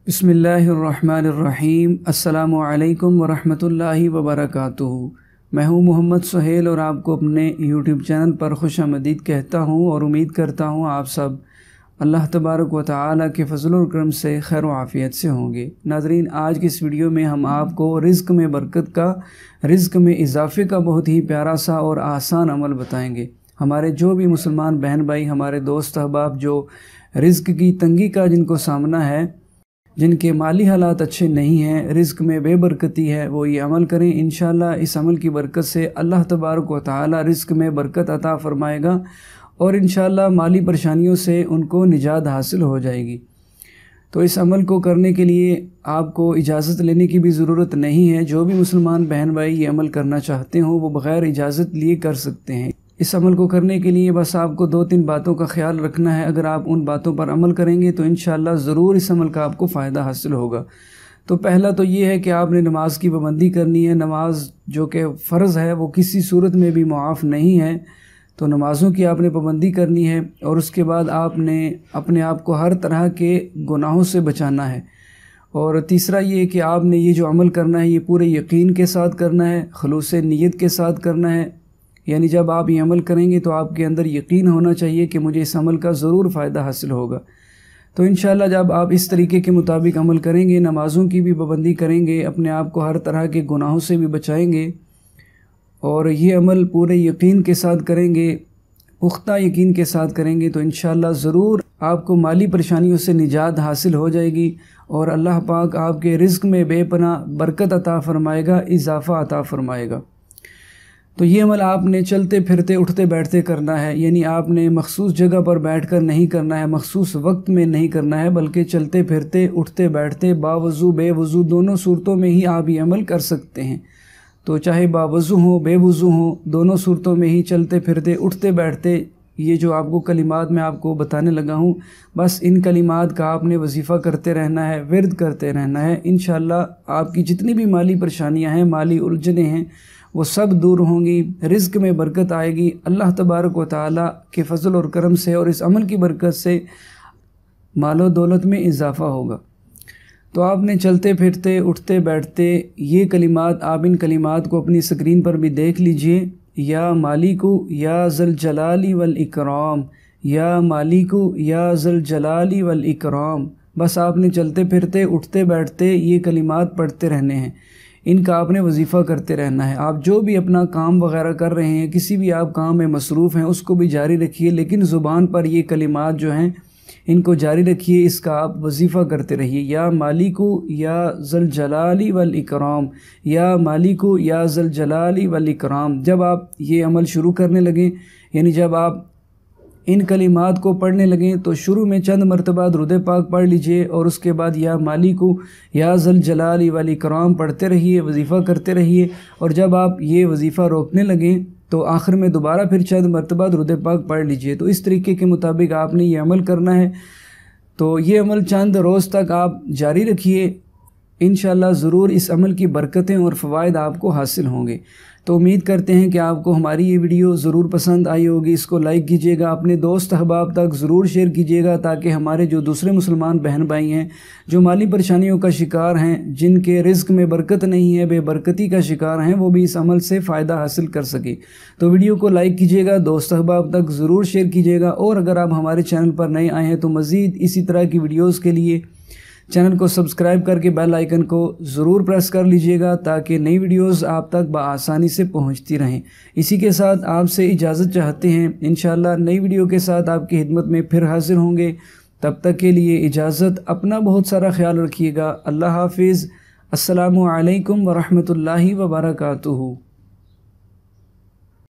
बिस्मिल्लाहिर्रहमानिर्रहीम। अस्सलामु अलैकुम वरहमतुल्लाहि वबरकातुहू। मैं हूँ मोहम्मद सुहेल और आपको अपने यूट्यूब चैनल पर खुशामदीद कहता हूँ और उम्मीद करता हूँ आप सब अल्लाह तबारक व तआला के फज़ल और करम से खैर व आफ़ियत से होंगे। नाज़रीन, आज की इस वीडियो में हम आपको रिज़्क़ में बरकत का, रिज़्क़ में इजाफ़े का बहुत ही प्यारा सा और आसान अमल बताएंगे। हमारे जो भी मुसलमान बहन भाई, हमारे दोस्त अहबाब जो रिज़्क़ की तंगी का जिनको सामना है, जिनके माली हालात अच्छे नहीं हैं, रिज़्क़ में बेबरकती है, वो ये अमल करें। इंशाअल्लाह इस अमल की बरकत से अल्लाह तबारक व तआला रिज़्क़ में बरकत अता फ़रमाएगा और इंशाअल्लाह माली परेशानियों से उनको निजात हासिल हो जाएगी। तो इस अमल को करने के लिए आपको इजाज़त लेने की भी ज़रूरत नहीं है। जो भी मुसलमान बहन भाई ये अमल करना चाहते हो वो बग़ैर इजाज़त लिए कर सकते हैं। इस अमल को करने के लिए बस आपको 2-3 बातों का ख्याल रखना है। अगर आप उन बातों पर अमल करेंगे तो इंशाअल्लाह ज़रूर इस अमल का आपको फ़ायदा हासिल होगा। तो पहला तो ये है कि आपने नमाज की पाबंदी करनी है। नमाज जो कि फ़र्ज़ है वो किसी सूरत में भी मुआफ़ नहीं है, तो नमाज़ों की आपने पाबंदी करनी है। और उसके बाद आपने अपने आप को हर तरह के गुनाहों से बचाना है। और तीसरा ये कि आपने ये जो अमल करना है ये पूरे यकीन के साथ करना है, खुलूस नीयत के साथ करना है। यानी जब आप ये अमल करेंगे तो आपके अंदर यकीन होना चाहिए कि मुझे इस अमल का ज़रूर फ़ायदा हासिल होगा। तो इंशाअल्लाह जब आप इस तरीके के मुताबिक अमल करेंगे, नमाज़ों की भी पाबंदी करेंगे, अपने आप को हर तरह के गुनाहों से भी बचाएंगे और ये अमल पूरे यकीन के साथ करेंगे, पुख्ता यकीन के साथ करेंगे, तो इंशाअल्लाह ज़रूर आपको माली परेशानियों से निजात हासिल हो जाएगी और अल्लाह पाक आपके रिज़्क़ में बेपनाह बरकत अता फ़रमाएगा, इजाफ़ा अता फ़रमाएगा। तो ये अमल आपने चलते फिरते उठते बैठते करना है। यानी आपने मखसूस जगह पर बैठकर नहीं करना है, मखसूस वक्त में नहीं करना है, बल्कि चलते फिरते उठते बैठते बावज़ू बेवज़ू दोनों सूरतों में ही आप ये अमल कर सकते हैं। तो चाहे बावज़ू हो बेवज़ू हो, दोनों सूरतों में ही चलते फिरते उठते बैठते ये जो आपको कलिमात मैं आपको बताने लगा हूँ, बस इन कलिमात का आपने वजीफ़ा करते रहना है, विर्द करते रहना है। इंशाअल्लाह आपकी जितनी भी माली परेशानियाँ हैं, माली उलझनें हैं, वो सब दूर होंगी, रिज़्क़ में बरकत आएगी अल्लाह तबारक व तआला के फ़ज़ल और करम से, और इस अमल की बरकत से मालो दौलत में इजाफ़ा होगा। तो आपने चलते फिरते उठते बैठते ये कलिमात, आप इन कलिमात को अपनी स्क्रीन पर भी देख लीजिए। या मालिकु या ज़ल जलाली वल इकराम, या मालिकु या ज़ल जलाली वल इकराम। बस आपने चलते फिरते उठते बैठते ये कलिमात पढ़ते रहने हैं, इनका आपने वजीफ़ा करते रहना है। आप जो भी अपना काम वगैरह कर रहे हैं, किसी भी आप काम में मसरूफ़ हैं, उसको भी जारी रखिए, लेकिन ज़ुबान पर ये कलिमात जो हैं इनको जारी रखिए, इसका आप वजीफ़ा करते रहिए। या मालिकु या ज़ल जलाली वल इकराम, या मालिकु या ज़ल जलाली वल इकराम। जब आप ये अमल शुरू करने लगें, यानी जब आप इन कलिमात को पढ़ने लगें, तो शुरू में चंद मरतबा दुरूद पाक पढ़ लीजिए और उसके बाद या मालिकु या ज़ल जलाली वल इकराम पढ़ते रहिए, वजीफ़ा करते रहिए। और जब आप ये वजीफ़ा रोकने लगें तो आखिर में दोबारा फिर चंद मरतबा दुरूद पाक पढ़ लीजिए। तो इस तरीके के मुताबिक आपने ये अमल करना है। तो ये अमल चंद रोज़ तक आप जारी रखिए, इंशाअल्लाह ज़रूर इस अमल की बरकतें और फ़वाइद आपको हासिल होंगे। तो उम्मीद करते हैं कि आपको हमारी ये वीडियो ज़रूर पसंद आई होगी। इसको लाइक कीजिएगा, अपने दोस्त अहबाब तक ज़रूर शेयर कीजिएगा, ताकि हमारे जो दूसरे मुसलमान बहन भाई हैं जो माली परेशानियों का शिकार हैं, जिनके रिज़्क़ में बरकत नहीं है, बेबरकती का शिकार हैं, वो भी इस अमल से फ़ायदा हासिल कर सके। तो वीडियो को लाइक कीजिएगा, दोस्त अहबाब तक ज़रूर शेयर कीजिएगा। और अगर आप हमारे चैनल पर नए आए हैं तो मज़ीद इसी तरह की वीडियोज़ के लिए चैनल को सब्सक्राइब करके बेल आइकन को ज़रूर प्रेस कर लीजिएगा, ताकि नई वीडियोस आप तक बआसानी से पहुंचती रहें। इसी के साथ आपसे इजाज़त चाहते हैं। इंशाअल्लाह नई वीडियो के साथ आपकी खिदमत में फिर हाजिर होंगे। तब तक के लिए इजाज़त, अपना बहुत सारा ख्याल रखिएगा। अल्लाह हाफिज़। अस्सलामु अलैकुम वरहमतुल्लाहि वबरकातुहू।